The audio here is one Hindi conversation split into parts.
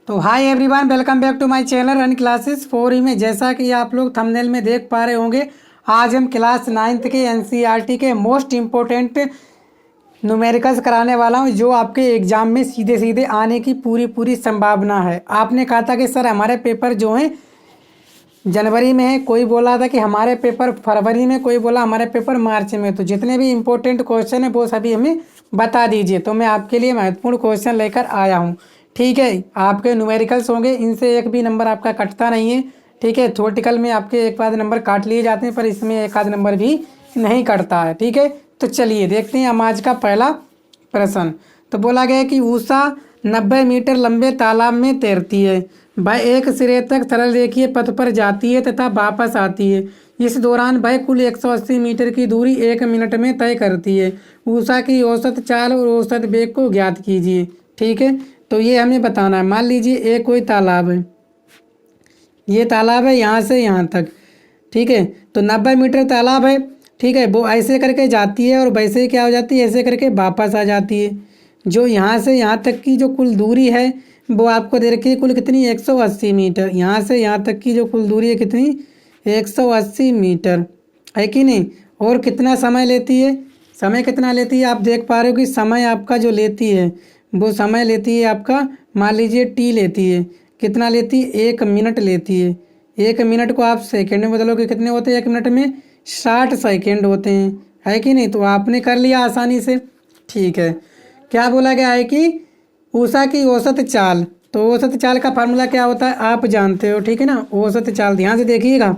तो hi everyone, welcome back to my channel run classes 4 में। जैसा कि आप लोग थंबनेल में देख पा रहे होंगे, आज हम क्लास 9th के एनसीईआरटी के मोस्ट इम्पोर्टेंट न्यूमेरिकल्स कराने वाला हूं, जो आपके एग्जाम में सीधे सीधे आने की पूरी संभावना है। आपने कहा था कि सर हमारे पेपर जो हैं जनवरी में है, कोई बोला था कि हमारे पेपर फरवरी में, कोई बोला हमारे पेपर मार्च में। तो जितने भी इम्पोर्टेंट क्वेश्चन है वो सभी हमें बता दीजिए। तो मैं आपके लिए महत्वपूर्ण क्वेश्चन लेकर आया हूँ। ठीक है, आपके न्यूमेरिकल्स होंगे, इनसे एक भी नंबर आपका कटता नहीं है। ठीक है, थ्योरेटिकल में आपके एक आध नंबर काट लिए जाते हैं, पर इसमें एक आध नंबर भी नहीं कटता है। ठीक है, तो चलिए देखते हैं हम आज का पहला प्रश्न। तो बोला गया है कि उषा 90 मीटर लंबे तालाब में तैरती है। वह एक सिरे तक सरल रेखीय पथ पर जाती है तथा वापस आती है। इस दौरान वह कुल 180 मीटर की दूरी 1 मिनट में तय करती है। उषा की औसत चाल और औसत वेग को ज्ञात कीजिए। ठीक है, तो ये हमें बताना है। मान लीजिए एक कोई तालाब है, ये तालाब है यहाँ से यहाँ तक। ठीक है, तो 90 मीटर तालाब है। ठीक है, वो ऐसे करके जाती है और वैसे ही क्या हो जाती है, ऐसे करके वापस आ जाती है। जो यहाँ से यहाँ तक की जो कुल दूरी है वो आपको दे रखी है कुल कितनी, 180 मीटर। यहाँ से यहाँ तक की जो कुल दूरी है कितनी, 180 मीटर, है कि नहीं। और कितना समय लेती है, समय कितना लेती है, आप देख पा रहे हो कि समय आपका जो लेती है वो समय लेती है आपका, मान लीजिए टी लेती है। कितना लेती है, 1 मिनट लेती है। 1 मिनट को आप सेकंड में बदलोगे, कितने होते हैं 1 मिनट में, 60 सेकंड होते हैं, है कि नहीं। तो आपने कर लिया आसानी से। ठीक है, क्या बोला गया है कि उषा की औसत चाल। तो औसत चाल का फार्मूला क्या होता है आप जानते हो, ठीक है ना। औसत चाल ध्यान से देखिएगा,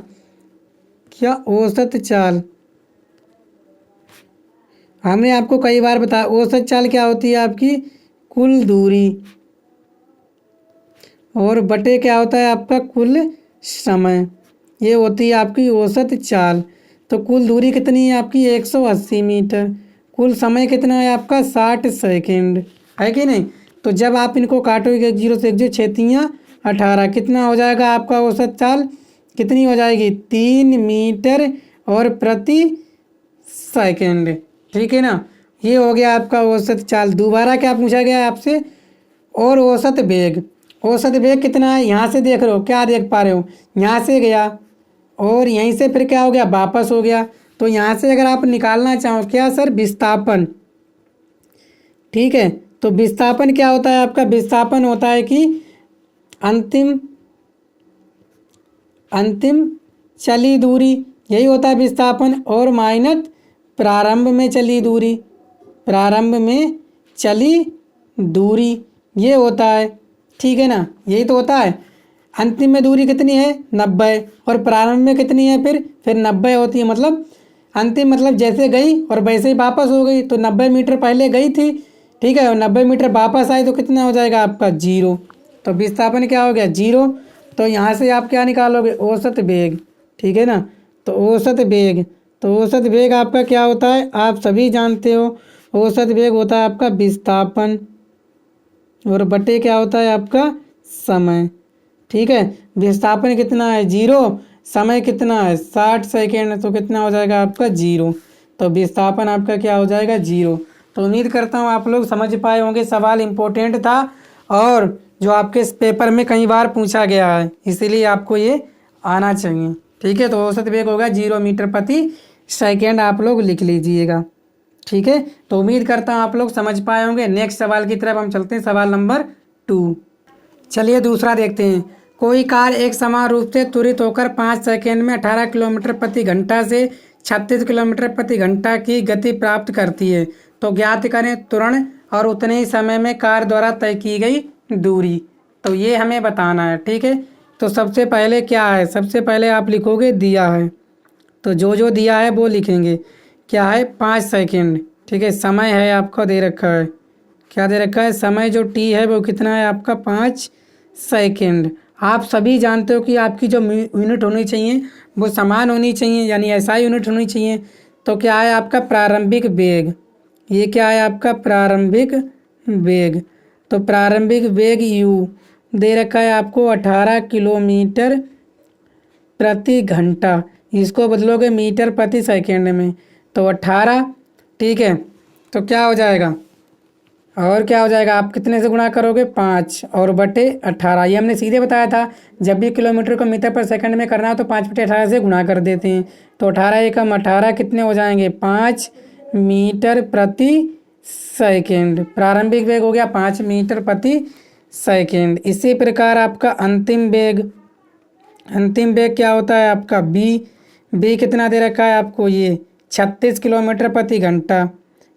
क्या औसत चाल हमने आपको कई बार बताया। औसत चाल क्या होती है आपकी, कुल दूरी, और बटे क्या होता है आपका, कुल समय। ये होती है आपकी औसत चाल। तो कुल दूरी कितनी है आपकी, 180 मीटर। कुल समय कितना है आपका, 60 सेकंड, है कि नहीं। तो जब आप इनको काटोगे, 1 0 से 1 0 6 18, कितना हो जाएगा आपका औसत चाल, कितनी हो जाएगी, 3 मीटर और प्रति सेकंड। ठीक है ना, ये हो गया आपका औसत चाल। दोबारा क्या पूछा गया है आपसे, और औसत वेग। औसत वेग कितना है, यहाँ से देख रहे हो, क्या देख पा रहे हो, यहाँ से गया और यहीं से फिर क्या हो गया, वापस हो गया। तो यहाँ से अगर आप निकालना चाहो, क्या सर, विस्थापन। ठीक है, तो विस्थापन क्या होता है आपका, विस्थापन होता है कि अंतिम अंतिम चली दूरी, यही होता है विस्थापन, और माइनस प्रारंभ में चली दूरी, प्रारंभ में चली दूरी, ये होता है। ठीक है ना, यही तो होता है। अंतिम में दूरी कितनी है, 90, और प्रारंभ में कितनी है, फिर 90 होती है। मतलब अंतिम मतलब जैसे गई और वैसे ही वापस हो गई। तो 90 मीटर पहले गई थी, ठीक है, और 90 मीटर वापस आई, तो कितना हो जाएगा आपका, 0। तो विस्थापन क्या हो गया, 0। तो यहाँ से आप क्या निकालोगे, औसत वेग। ठीक है ना, तो औसत वेग, तो औसत वेग आपका क्या होता है, आप सभी जानते हो। औसत वेग होता है आपका विस्थापन, और बटे क्या होता है आपका, समय। ठीक है, विस्थापन कितना है, 0, समय कितना है, 60 सेकेंड, तो कितना हो जाएगा आपका, 0। तो विस्थापन आपका क्या हो जाएगा, 0। तो उम्मीद करता हूँ आप लोग समझ पाए होंगे। सवाल इम्पोर्टेंट था और जो आपके इस पेपर में कई बार पूछा गया है, इसीलिए आपको ये आना चाहिए। ठीक है, तो औसत वेग होगा 0 मीटर प्रति सेकेंड, आप लोग लिख लीजिएगा। ठीक है, तो उम्मीद करता हूँ आप लोग समझ पाए होंगे। नेक्स्ट सवाल की तरफ हम चलते हैं, सवाल नंबर 2। चलिए दूसरा देखते हैं। कोई कार एक समान रूप से त्वरित होकर 5 सेकेंड में 18 किलोमीटर प्रति घंटा से 36 किलोमीटर प्रति घंटा की गति प्राप्त करती है। तो ज्ञात करें त्वरण और उतने ही समय में कार द्वारा तय की गई दूरी। तो ये हमें बताना है। ठीक है, तो सबसे पहले क्या है, सबसे पहले आप लिखोगे दिया है, तो जो दिया है वो लिखेंगे। क्या है, 5 सेकेंड। ठीक है, समय है आपका दे रखा है, क्या दे रखा है, समय जो टी है वो कितना है आपका, 5 सेकेंड। आप सभी जानते हो कि आपकी जो यूनिट होनी चाहिए वो समान होनी चाहिए, यानी ऐसा यूनिट होनी चाहिए। तो क्या है आपका प्रारंभिक वेग, ये क्या है आपका प्रारंभिक वेग। तो प्रारंभिक वेग यू दे रखा है आपको 18 किलोमीटर प्रति घंटा, इसको बदलोगे मीटर प्रति सेकेंड में, तो 18। ठीक है, तो क्या हो जाएगा, और क्या हो जाएगा, आप कितने से गुणा करोगे, 5 और बटे 18। ये हमने सीधे बताया था, जब भी किलोमीटर को मीटर पर सेकंड में करना हो तो 5 बटे 18 से गुणा कर देते हैं। तो 18 एकम 18 कितने हो जाएंगे, 5 मीटर प्रति सेकंड। प्रारंभिक वेग हो गया 5 मीटर प्रति सेकंड। इसी प्रकार आपका अंतिम वेग, अंतिम वेग क्या होता है आपका बी कितना दे रखा है आपको, ये 36 किलोमीटर प्रति घंटा।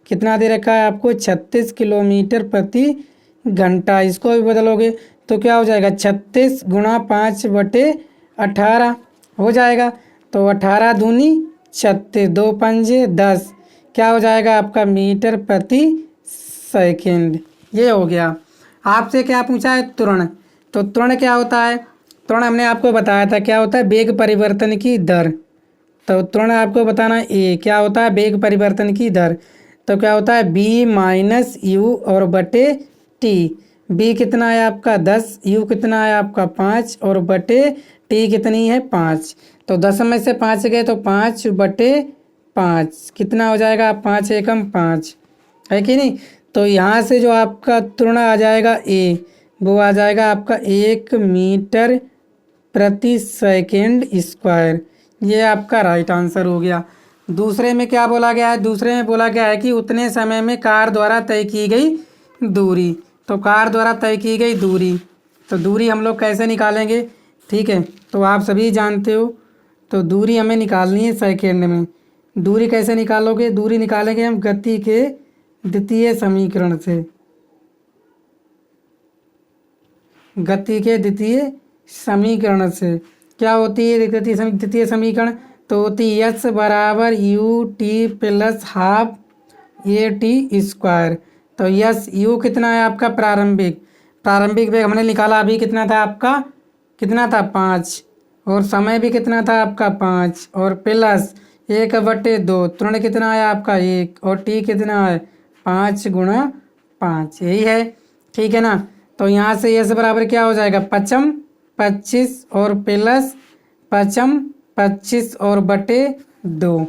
कितना दे रखा है आपको, 36 किलोमीटर प्रति घंटा। इसको भी बदलोगे तो क्या हो जाएगा, 36 गुणा 5 बटे 18 हो जाएगा। तो 18 दूनी 36, 2 पंजे 10, क्या हो जाएगा आपका, मीटर प्रति सेकंड। ये हो गया। आपसे क्या पूछा है, त्वरण। तो त्वरण क्या होता है, त्वरण हमने आपको बताया था क्या होता है, वेग परिवर्तन की दर। तो त्वरण आपको बताना ए क्या होता है, वेग परिवर्तन की दर। तो क्या होता है, बी माइनस यू और बटे टी। बी कितना है आपका 10, यू कितना है आपका 5 और बटे टी कितनी है 5। तो 10 में से 5 गए तो 5 बटे 5 कितना हो जाएगा, 5 एकम 5 है कि नहीं। तो यहाँ से जो आपका त्वरण आ जाएगा ए, वो आ जाएगा आपका 1 मीटर प्रति सेकंड स्क्वायर। ये आपका राइट आंसर हो गया। दूसरे में क्या बोला गया है, दूसरे में बोला गया है कि उतने समय में कार द्वारा तय की गई दूरी। तो कार द्वारा तय की गई दूरी, तो दूरी हम लोग कैसे निकालेंगे, ठीक है, तो आप सभी जानते हो। तो दूरी हमें निकालनी है सेकंड में। दूरी कैसे निकालोगे, दूरी निकालेंगे हम गति के द्वितीय समीकरण से। गति के द्वितीय समीकरण से क्या होती है द्वितीय समीकरण, तो होती है एच बराबर U T plus half A T square. तो यस यू कितना है आपका, प्रारंभिक वेग हमने निकाला अभी कितना था आपका, कितना था 5, और समय भी कितना था आपका 5, और प्लस 1 बटे 2, त्वरण कितना है आपका 1, और टी कितना है 5 गुणा 5, यही है, ठीक है ना। तो यहाँ से यस बराबर क्या हो जाएगा, 25 और प्लस 25 और बटे 2,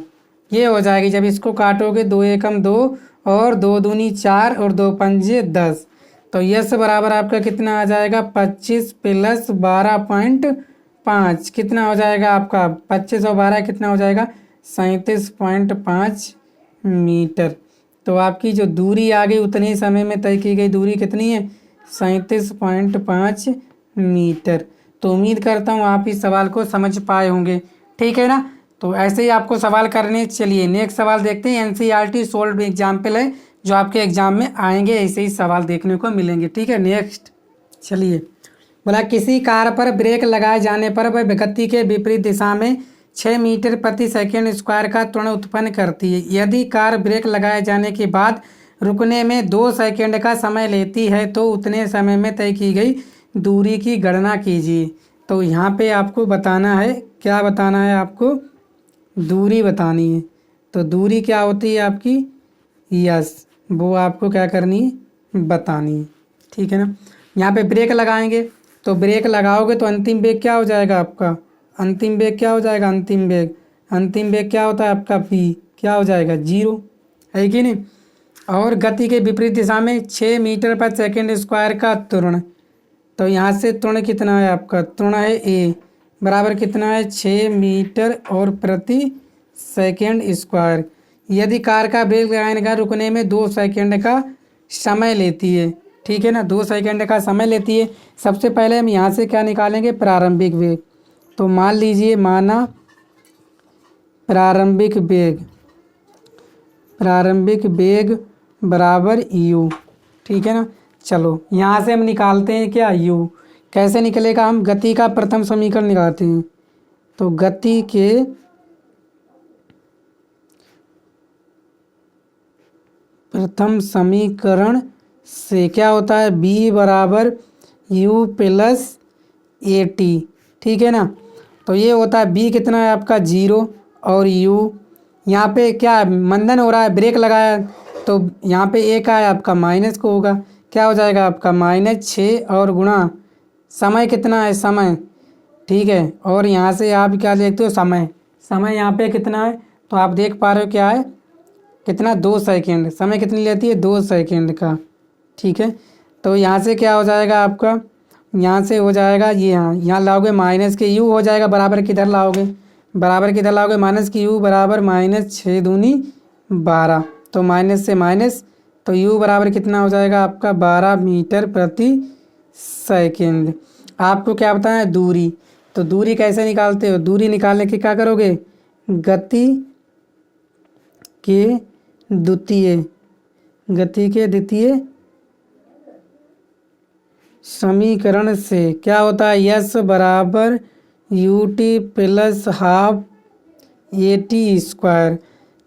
ये हो जाएगी। जब इसको काटोगे 2 एकम 2 और 2 दूनी 4 और 2 पंजे 10। तो यस बराबर आपका कितना आ जाएगा, 25 प्लस 12.5 कितना हो जाएगा आपका, 25 और 12 कितना हो जाएगा, 37.5 मीटर। तो आपकी जो दूरी आ गई उतने ही समय में तय की गई दूरी कितनी है, 37.5 मीटर। तो उम्मीद करता हूँ आप इस सवाल को समझ पाए होंगे, ठीक है ना। तो ऐसे ही आपको सवाल करने, चलिए नेक्स्ट सवाल देखते हैं। एनसीईआरटी सोल्व एग्जाम्पल है जो आपके एग्जाम में आएंगे, ऐसे ही सवाल देखने को मिलेंगे, ठीक है। नेक्स्ट चलिए, बोला किसी कार पर ब्रेक लगाए जाने पर वह गति के विपरीत दिशा में 6 मीटर प्रति सेकंड स्क्वायर का त्वरण उत्पन्न करती है। यदि कार ब्रेक लगाए जाने के बाद रुकने में 2 सेकंड का समय लेती है तो उतने समय में तय की गई दूरी की गणना कीजिए। तो यहाँ पे आपको बताना है, क्या बताना है आपको, दूरी बतानी है। तो दूरी क्या होती है आपकी, यस, वो आपको क्या करनी है, बतानी है, ठीक है ना। यहाँ पे ब्रेक लगाएंगे, तो ब्रेक लगाओगे तो अंतिम वेग क्या हो जाएगा आपका, अंतिम वेग क्या हो जाएगा, अंतिम वेग क्या होता है आपका, पी क्या हो जाएगा 0, है कि नहीं। और गति के विपरीत दिशा में 6 मीटर पर सेकंड स्क्वायर का त्वरण। तो यहाँ से त्वरण कितना है आपका, त्वरण है ए बराबर कितना है 6 मीटर और प्रति सेकंड स्क्वायर। यदि कार का ब्रेक लगाने का रुकने में 2 सेकंड का समय लेती है, ठीक है ना, 2 सेकंड का समय लेती है। सबसे पहले हम यहाँ से क्या निकालेंगे, प्रारंभिक वेग। तो मान लीजिए, माना प्रारंभिक वेग बराबर यू, ठीक है ना। चलो यहाँ से हम निकालते हैं क्या, यू कैसे निकलेगा, हम गति का प्रथम समीकरण निकालते हैं। तो गति के प्रथम समीकरण से क्या होता है, बी बराबर यू प्लस ए टी, ठीक है ना। तो ये होता है बी कितना है आपका 0 और यू, यहाँ पे क्या मंदन हो रहा है, ब्रेक लगाया, तो यहाँ पे ए का है आपका माइनस को होगा, क्या हो जाएगा आपका -6 और गुणा समय कितना है, समय, ठीक है। और यहाँ से आप क्या देखते हो, समय यहाँ पे कितना है, तो आप देख पा रहे हो क्या है, कितना 2 सेकंड, समय कितनी लेती है 2 सेकंड का, ठीक है। तो यहाँ से क्या हो जाएगा आपका, यहाँ से हो जाएगा ये, यहाँ लाओगे माइनस के यू हो जाएगा, बराबर किधर लाओगे, बराबर किधर लाओगे, माइनस की यू बराबर माइनस 6 दूनी 12, तो माइनस से माइनस, तो यू बराबर कितना हो जाएगा आपका 12 मीटर प्रति सेकंड। आपको क्या बताना है, दूरी। तो दूरी कैसे निकालते हो, दूरी निकालने के क्या करोगे, गति के द्वितीय समीकरण से क्या होता है, यस बराबर U T plus half A T square.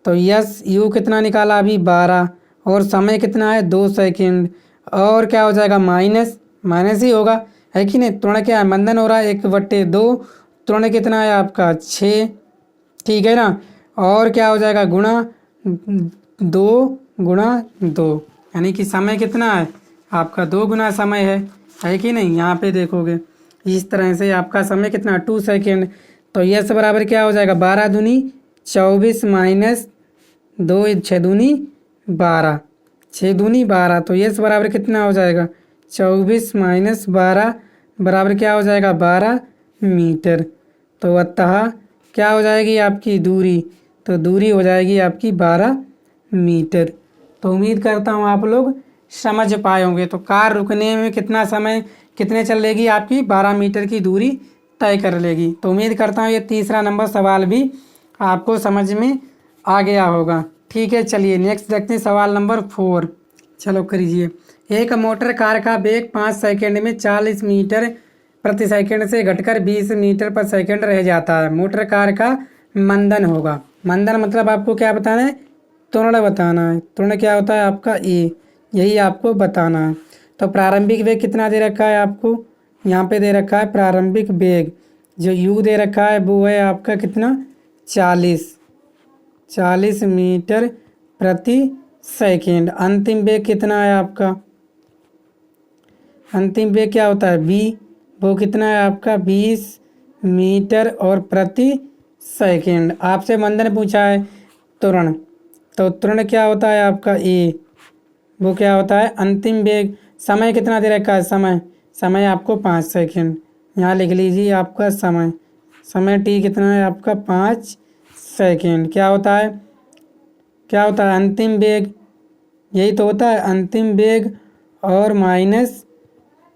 तो यस यू कितना निकाला अभी 12, और समय कितना है 2 सेकंड, और क्या हो जाएगा माइनस, माइनस ही होगा है कि नहीं, तुर्ण क्या है मंदन हो रहा है 1/2, तुर्ण कितना है आपका 6, ठीक है ना, और क्या हो जाएगा गुणा 2 यानी कि समय कितना है आपका 2 गुना समय है कि नहीं, यहाँ पे देखोगे इस तरह से आपका समय कितना 2 सेकेंड। तो यस बराबर क्या हो जाएगा 12 दूनी 24 माइनस 2 6 दूनी 12, 6 दूनी 12, तो यस बराबर कितना हो जाएगा 24 माइनस 12 बराबर क्या हो जाएगा 12 मीटर। तो अतः क्या हो जाएगी आपकी दूरी, तो दूरी हो जाएगी आपकी 12 मीटर। तो उम्मीद करता हूँ आप लोग समझ पाए होंगे। तो कार रुकने में कितना समय कितने चल लेगी आपकी 12 मीटर की दूरी तय कर लेगी। तो उम्मीद करता हूँ ये तीसरा नंबर सवाल भी आपको समझ में आ गया होगा। ठीक है, चलिए नेक्स्ट देखते हैं सवाल नंबर 4। चलो करिए। एक मोटर कार का वेग 5 सेकंड में 40 मीटर प्रति सेकंड से घटकर 20 मीटर पर सेकंड रह जाता है। मोटर कार का मंदन होगा। मंदन मतलब आपको क्या बताना है, त्वरण बताना है। त्वरण क्या होता है आपका ए, यही आपको बताना है। तो प्रारंभिक वेग कितना दे रखा है आपको, यहाँ पे दे रखा है प्रारंभिक वेग, जो यू दे रखा है वो है आपका कितना 40 मीटर प्रति सेकंड। अंतिम वेग कितना है आपका, अंतिम वेग क्या होता है बी, वो कितना है आपका 20 मीटर और प्रति सेकंड। आपसे मंदन पूछा है त्वरण, तो त्वरण क्या होता है आपका ए, वो क्या होता है अंतिम वेग। समय कितना दे रखा है, समय आपको 5 सेकंड, यहाँ लिख लीजिए आपका समय टी कितना है आपका 5 सेकंड। क्या होता है अंतिम वेग, यही तो होता है अंतिम वेग और माइनस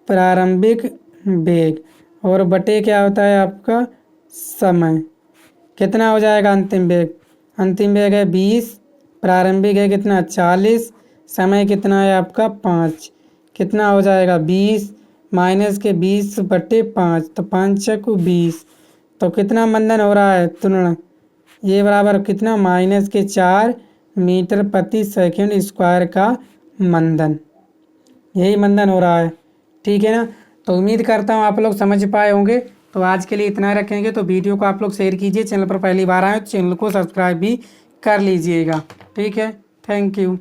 प्रारंभिक वेग, और बटे क्या होता है आपका समय। कितना हो जाएगा अंतिम वेग है 20, प्रारंभिक है कितना 40, समय कितना है आपका 5, कितना हो जाएगा 20 माइनस के 20/5, तो 5 × 20, तो कितना मंदन हो रहा है त्वरण, ये बराबर कितना -4 मीटर प्रति सेकंड स्क्वायर का मंदन, यही मंदन हो रहा है। ठीक है ना। तो उम्मीद करता हूँ आप लोग समझ पाए होंगे। तो आज के लिए इतना रखेंगे। तो वीडियो को आप लोग शेयर कीजिए, चैनल पर पहली बार आए तो चैनल को सब्सक्राइब भी कर लीजिएगा। ठीक है, थैंक यू।